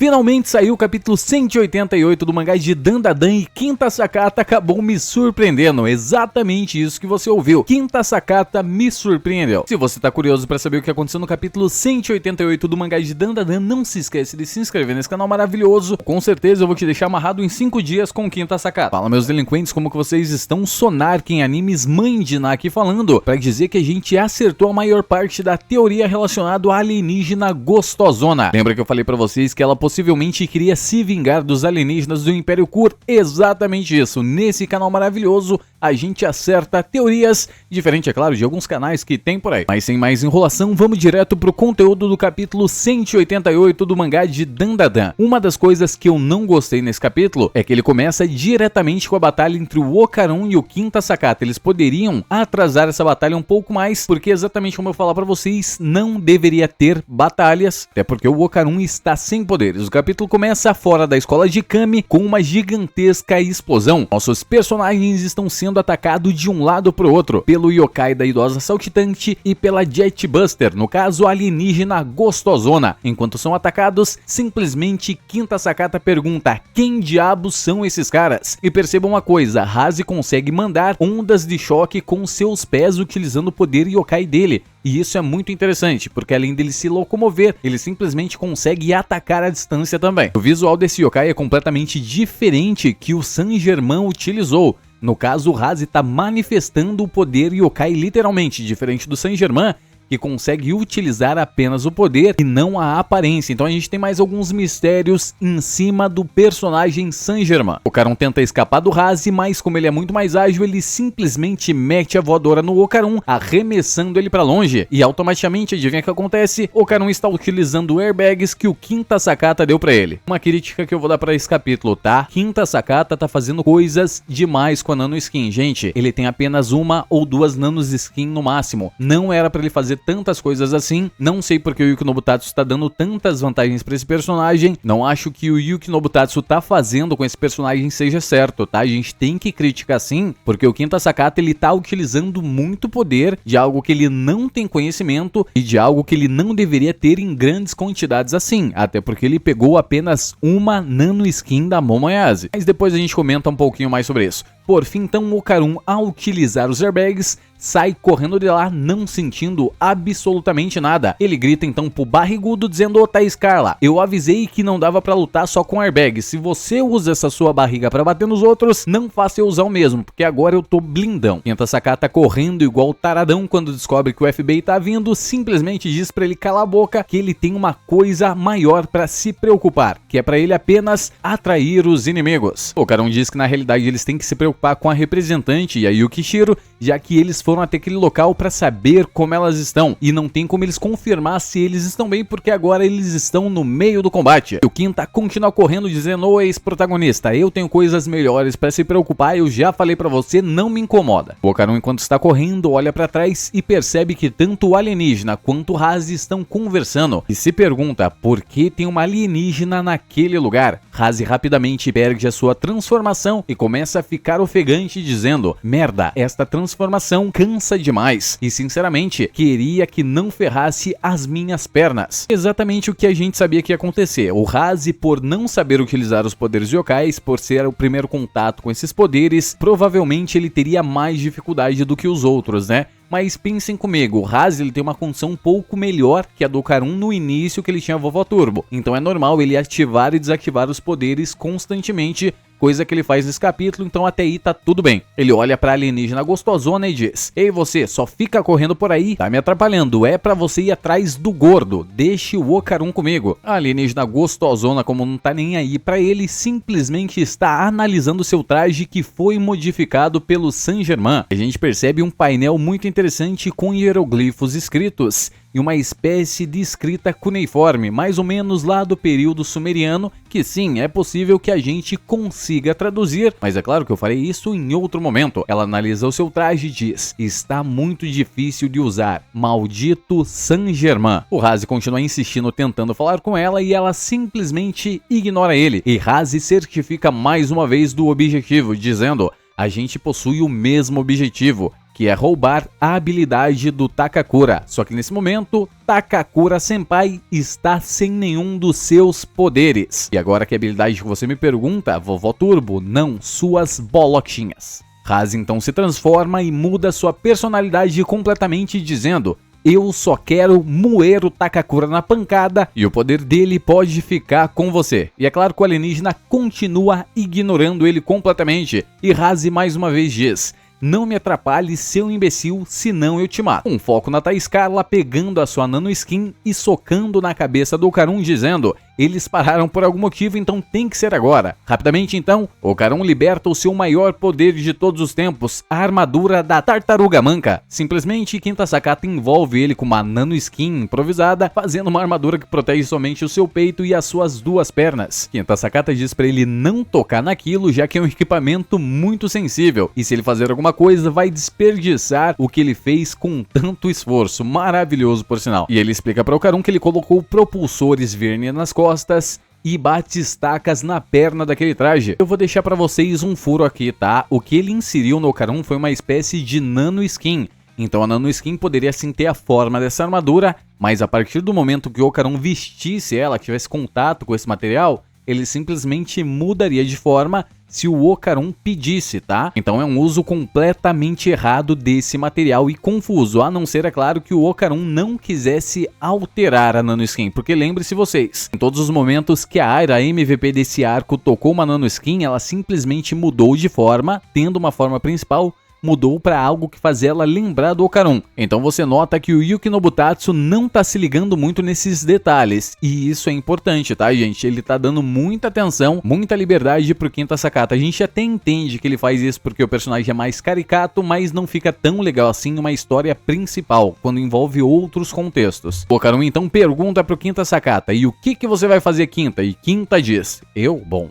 Finalmente saiu o capítulo 188 do mangá de Dandadan e Quinta Sakata acabou me surpreendendo. Exatamente isso que você ouviu. Quinta Sakata me surpreendeu. Se você tá curioso pra saber o que aconteceu no capítulo 188 do mangá de Dandadan, não se esquece de se inscrever nesse canal maravilhoso. Com certeza eu vou te deixar amarrado em 5 dias com Quinta Sakata. Fala, meus delinquentes, como que vocês estão? Sonark em Animes Mandina aqui falando pra dizer que a gente acertou a maior parte da teoria relacionada à alienígena gostosona. Lembra que eu falei pra vocês que ela possivelmente queria se vingar dos alienígenas do Império Kur? Exatamente isso. Nesse canal maravilhoso, a gente acerta teorias, diferente, é claro, de alguns canais que tem por aí. Mas sem mais enrolação, vamos direto pro conteúdo do capítulo 188 do mangá de Dandadan. Uma das coisas que eu não gostei nesse capítulo é que ele começa diretamente com a batalha entre o Okarun e o Quinta Sakata. Eles poderiam atrasar essa batalha um pouco mais, porque exatamente como eu falar pra vocês, não deveria ter batalhas, até porque o Okarun está sem poderes. O capítulo começa fora da escola de Kami com uma gigantesca explosão. Nossos personagens estão sendo atacados de um lado pro outro, pelo yokai da idosa saltitante e pela Jetbuster, no caso a alienígena gostosona. Enquanto são atacados, simplesmente Quinta Sakata pergunta: quem diabos são esses caras? E perceba uma coisa, Hazi consegue mandar ondas de choque com seus pés utilizando o poder yokai dele. E isso é muito interessante, porque além dele se locomover, ele simplesmente consegue atacar à distância também. O visual desse yokai é completamente diferente que o Saint-Germain utilizou. No caso, o Hazi está manifestando o poder yokai literalmente, diferente do Saint-Germain, que consegue utilizar apenas o poder e não a aparência. Então a gente tem mais alguns mistérios em cima do personagem Saint-Germain. O Okarun tenta escapar do Hazi, mas como ele é muito mais ágil, ele simplesmente mete a voadora no Okarun, arremessando ele pra longe. E automaticamente, adivinha o que acontece? O Okarun está utilizando airbags que o Quinta Sakata deu pra ele. Uma crítica que eu vou dar pra esse capítulo, tá? Quinta Sakata tá fazendo coisas demais com a Nano Skin. Gente, ele tem apenas uma ou duas Nanos Skin no máximo. Não era pra ele fazer tantas coisas assim. Não sei porque o Yuki Nobutatsu está dando tantas vantagens para esse personagem. Não acho que o Yuki Nobutatsu tá fazendo com esse personagem seja certo, tá? A gente tem que criticar sim, porque o Quinta Sakata ele tá utilizando muito poder de algo que ele não tem conhecimento e de algo que ele não deveria ter em grandes quantidades assim, até porque ele pegou apenas uma Nano Skin da Momoyase. Mas depois a gente comenta um pouquinho mais sobre isso. Por fim, então, o Okarun, ao utilizar os airbags, sai correndo de lá não sentindo absolutamente nada. Ele grita então pro barrigudo dizendo: ô Thaís Carla, eu avisei que não dava pra lutar só com airbags. Se você usa essa sua barriga pra bater nos outros, não faça eu usar o mesmo, porque agora eu tô blindão. Quinta Sakata correndo igual taradão quando descobre que o FBI tá vindo, simplesmente diz pra ele calar a boca que ele tem uma coisa maior pra se preocupar, que é pra ele apenas atrair os inimigos. O Okarun diz que na realidade eles têm que se preocupar com a representante e a Yukishiro, já que eles foram até aquele local para saber como elas estão, e não tem como eles confirmar se eles estão bem, porque agora eles estão no meio do combate. E o Quinta continua correndo dizendo: ô ex-protagonista, eu tenho coisas melhores para se preocupar, eu já falei para você, não me incomoda. O Okarun, enquanto está correndo, olha para trás e percebe que tanto o alienígena quanto o Hazi estão conversando, e se pergunta por que tem uma alienígena naquele lugar. Hazi rapidamente perde a sua transformação e começa a ficar ofegante dizendo: merda, esta transformação cansa demais e sinceramente queria que não ferrasse as minhas pernas. Exatamente o que a gente sabia que ia acontecer. O Hazi, por não saber utilizar os poderes yokais, por ser o primeiro contato com esses poderes, provavelmente ele teria mais dificuldade do que os outros, né? Mas pensem comigo, o Hazi ele tem uma condição um pouco melhor que a do Okarun no início, que ele tinha a Vovó Turbo. Então é normal ele ativar e desativar os poderes constantemente, coisa que ele faz nesse capítulo, então até aí tá tudo bem. Ele olha pra alienígena gostosona e diz: ei você, só fica correndo por aí, tá me atrapalhando, é pra você ir atrás do gordo, deixe o Okarun comigo. A alienígena gostosona, como não tá nem aí pra ele, simplesmente está analisando seu traje que foi modificado pelo Saint-Germain. A gente percebe um painel muito interessante com hieroglifos escritos e uma espécie de escrita cuneiforme, mais ou menos lá do período sumeriano, que sim, é possível que a gente consiga traduzir, mas é claro que eu farei isso em outro momento. Ela analisa o seu traje e diz: está muito difícil de usar, maldito Saint-Germain. O Hazi continua insistindo, tentando falar com ela, e ela simplesmente ignora ele, e Hazi certifica mais uma vez do objetivo, dizendo: a gente possui o mesmo objetivo, que é roubar a habilidade do Takakura. Só que nesse momento, Takakura Senpai está sem nenhum dos seus poderes. E agora que habilidade que você me pergunta, Vovó Turbo, não, suas bolotinhas. Haze então se transforma e muda sua personalidade completamente, dizendo: eu só quero moer o Takakura na pancada e o poder dele pode ficar com você. E é claro que o alienígena continua ignorando ele completamente. E Haze mais uma vez diz: não me atrapalhe, seu imbecil, senão eu te mato. Um foco na Thaís Carla pegando a sua nanoskin e socando na cabeça do Okarun, dizendo: eles pararam por algum motivo, então tem que ser agora. Rapidamente então, Okarun liberta o seu maior poder de todos os tempos, a armadura da Tartaruga Manca. Simplesmente, Quinta Sakata envolve ele com uma nanoskin improvisada, fazendo uma armadura que protege somente o seu peito e as suas duas pernas. Quinta Sakata diz pra ele não tocar naquilo, já que é um equipamento muito sensível, e se ele fazer alguma coisa, vai desperdiçar o que ele fez com tanto esforço. Maravilhoso, por sinal. E ele explica para Okarun que ele colocou propulsores Vernier nas costas e bate-estacas na perna daquele traje. Eu vou deixar para vocês um furo aqui, tá? O que ele inseriu no Okarun foi uma espécie de nanoskin. Então a nanoskin poderia sim ter a forma dessa armadura, mas a partir do momento que o Okarun vestisse ela, tivesse contato com esse material, ele simplesmente mudaria de forma se o Okarun pedisse, tá? Então é um uso completamente errado desse material e confuso, a não ser, é claro, que o Okarun não quisesse alterar a nanoskin, porque lembre-se vocês, em todos os momentos que a Aira, a MVP desse arco, tocou uma nanoskin, ela simplesmente mudou de forma, tendo uma forma principal, mudou para algo que fazia ela lembrar do Okarun. Então você nota que o Yuki Nobutatsu não tá se ligando muito nesses detalhes, e isso é importante, tá, gente? Ele tá dando muita atenção, muita liberdade pro Quinta Sakata. A gente até entende que ele faz isso porque o personagem é mais caricato, mas não fica tão legal assim uma história principal, quando envolve outros contextos. O Okarun então pergunta pro Quinta Sakata: e o que você vai fazer, Quinta? E Quinta diz: bom,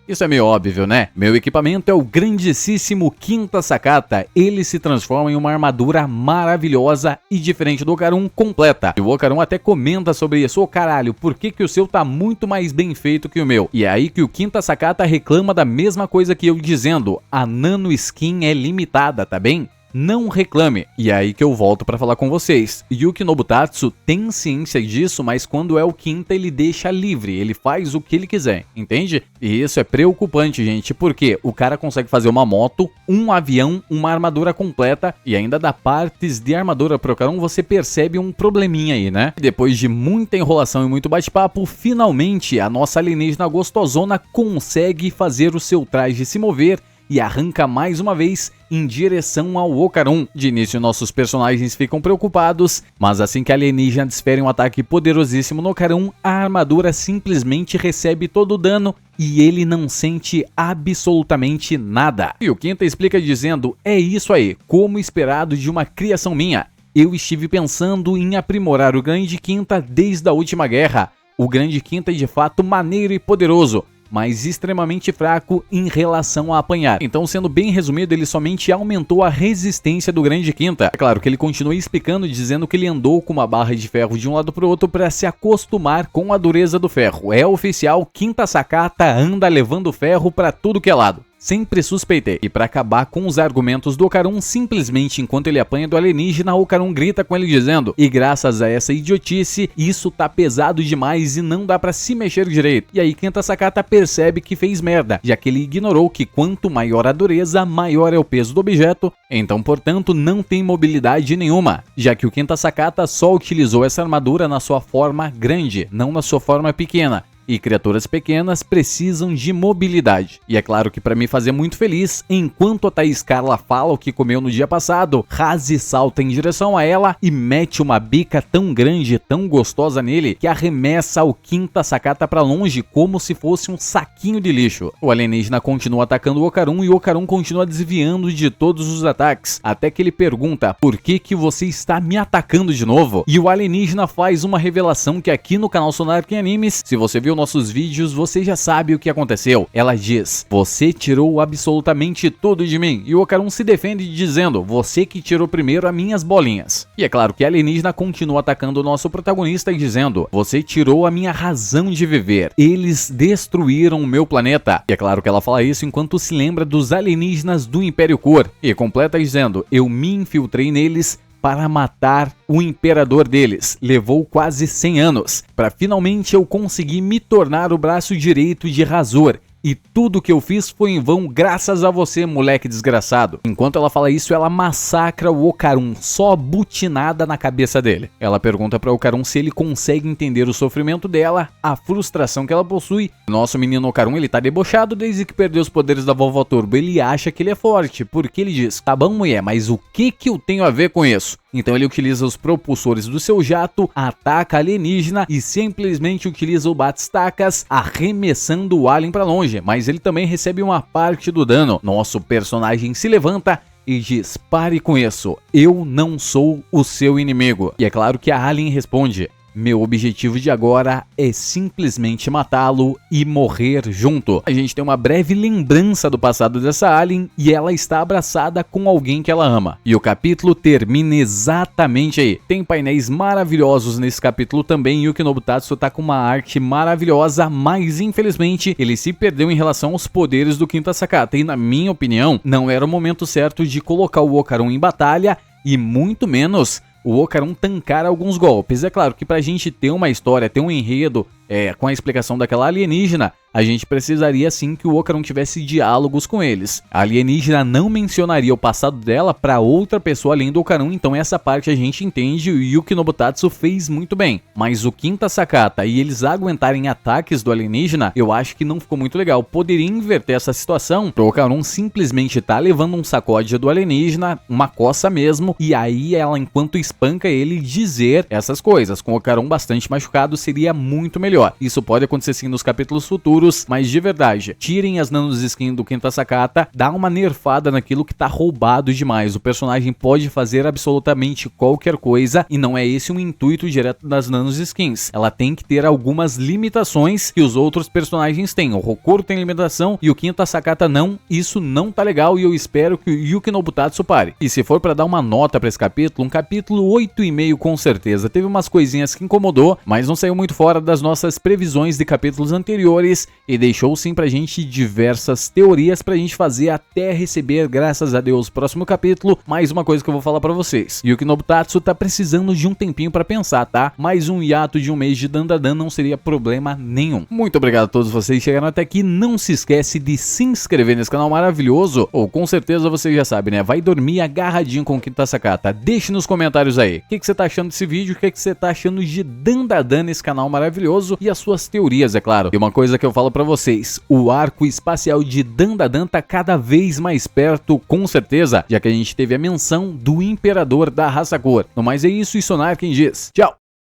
isso é meio óbvio, né? Meu equipamento é o grandíssimo Quinta Sakata. Ele se transforma em uma armadura maravilhosa e diferente do Okarun, completa. E o Okarun até comenta sobre isso: ô caralho, por que o seu tá muito mais bem feito que o meu? E é aí que o Quinta Sakata reclama da mesma coisa que eu, dizendo: a nanoskin é limitada, tá bem? Não reclame. E é aí que eu volto pra falar com vocês. Yuki Nobutatsu tem ciência disso, mas quando é o Quinta, ele deixa livre, ele faz o que ele quiser, entende? E isso é preocupante, gente, porque o cara consegue fazer uma moto, um avião, uma armadura completa e ainda dá partes de armadura pro Okarun. Você percebe um probleminha aí, né? Depois de muita enrolação e muito bate-papo, finalmente a nossa alienígena gostosona consegue fazer o seu traje se mover e arranca mais uma vez em direção ao Okarun. De início nossos personagens ficam preocupados, mas assim que a alienígena desfere um ataque poderosíssimo no Okarun, a armadura simplesmente recebe todo o dano e ele não sente absolutamente nada. E o Quinta explica dizendo: é isso aí, como esperado de uma criação minha. Eu estive pensando em aprimorar o Grande Quinta desde a última guerra. O Grande Quinta é de fato maneiro e poderoso, mas extremamente fraco em relação a apanhar. Então, sendo bem resumido, ele somente aumentou a resistência do Grande Quinta. É claro que ele continua explicando, dizendo que ele andou com uma barra de ferro de um lado para o outro para se acostumar com a dureza do ferro. É oficial, Quinta Sakata anda levando ferro para tudo que é lado. Sempre suspeitei. E para acabar com os argumentos do Okarun, simplesmente enquanto ele apanha do alienígena, o Okarun grita com ele dizendo: e graças a essa idiotice, isso tá pesado demais e não dá para se mexer direito. E aí Quinta Sakata percebe que fez merda, já que ele ignorou que quanto maior a dureza, maior é o peso do objeto, então portanto não tem mobilidade nenhuma, já que o Quinta Sakata só utilizou essa armadura na sua forma grande, não na sua forma pequena. E criaturas pequenas precisam de mobilidade. E é claro que para me fazer muito feliz, enquanto a Thaís Carla fala o que comeu no dia passado, Haze salta em direção a ela e mete uma bica tão grande, tão gostosa nele, que arremessa o Quinta Sakata para longe como se fosse um saquinho de lixo. O alienígena continua atacando o Okarun e o Okarun continua desviando de todos os ataques, até que ele pergunta: por que você está me atacando de novo? E o alienígena faz uma revelação que aqui no canal Sonark Animes, se você viu nossos vídeos, você já sabe o que aconteceu. Ela diz: você tirou absolutamente tudo de mim. E o Okarun se defende dizendo: você que tirou primeiro as minhas bolinhas. E é claro que a alienígena continua atacando o nosso protagonista e dizendo: você tirou a minha razão de viver. Eles destruíram o meu planeta. E é claro que ela fala isso enquanto se lembra dos alienígenas do Império Cor. E completa dizendo: eu me infiltrei neles para matar o imperador deles. Levou quase 100 anos para finalmente eu conseguir me tornar o braço direito de Razor. E tudo que eu fiz foi em vão graças a você, moleque desgraçado. Enquanto ela fala isso, ela massacra o Okarun, só butinada na cabeça dele. Ela pergunta para o Okarun se ele consegue entender o sofrimento dela, a frustração que ela possui. Nosso menino Okarun, ele tá debochado desde que perdeu os poderes da vovó Turbo. Ele acha que ele é forte, porque ele diz: tá bom, mulher, mas o que eu tenho a ver com isso? Então ele utiliza os propulsores do seu jato, ataca a alienígena e simplesmente utiliza o bate-estacas, arremessando o alien para longe, mas ele também recebe uma parte do dano. Nosso personagem se levanta e diz: pare com isso, eu não sou o seu inimigo. E é claro que a alien responde: meu objetivo de agora é simplesmente matá-lo e morrer junto. A gente tem uma breve lembrança do passado dessa alien e ela está abraçada com alguém que ela ama. E o capítulo termina exatamente aí. Tem painéis maravilhosos nesse capítulo também e o Kinobutatsu tá com uma arte maravilhosa, mas infelizmente ele se perdeu em relação aos poderes do Quinta Sakata. E na minha opinião, não era o momento certo de colocar o Okarun em batalha e muito menos o Okarun tancar alguns golpes. É claro que pra gente ter uma história, ter um enredo com a explicação daquela alienígena, a gente precisaria sim que o Okarun tivesse diálogos com eles. A alienígena não mencionaria o passado dela pra outra pessoa além do Okarun, então essa parte a gente entende e o Kinobutatsu fez muito bem. Mas o Quinta Sakata e eles aguentarem ataques do alienígena, eu acho que não ficou muito legal. Poderia inverter essa situação pro Okarun simplesmente tá levando um sacode do alienígena, uma coça mesmo, e aí ela, enquanto espanca ele, dizer essas coisas. Com o Okarun bastante machucado seria muito melhor. Isso pode acontecer sim nos capítulos futuros, mas de verdade, tirem as nanoskin do Quinta Sakata, dá uma nerfada naquilo que tá roubado demais. O personagem pode fazer absolutamente qualquer coisa e não é esse um intuito direto das nanoskins. Ela tem que ter algumas limitações que os outros personagens têm. O Hokuro tem limitação e o Quinta Sakata não. Isso não tá legal e eu espero que o Yuki Nobutatsu pare. E se for pra dar uma nota pra esse capítulo, um capítulo 8,5 com certeza. Teve umas coisinhas que incomodou, mas não saiu muito fora das nossas previsões de capítulos anteriores e deixou sim pra gente diversas teorias pra gente fazer até receber, graças a Deus, o próximo capítulo. Mais uma coisa que eu vou falar pra vocês: Yuki Nobutatsu tá precisando de um tempinho pra pensar, tá? Mais um hiato de um mês de Dandadan não seria problema nenhum. Muito obrigado a todos vocês que chegaram até aqui. Não se esquece de se inscrever nesse canal maravilhoso, ou com certeza você já sabe, né? Vai dormir agarradinho com o Quinta Sakata. Deixe nos comentários aí o que você tá achando desse vídeo, o que você tá achando de Dandadan nesse canal maravilhoso e as suas teorias, é claro. E uma coisa que eu falo pra vocês: o arco espacial de Dandadan tá cada vez mais perto, com certeza, já que a gente teve a menção do imperador da raça cor. No mais é isso, e Sonar quem diz. Tchau!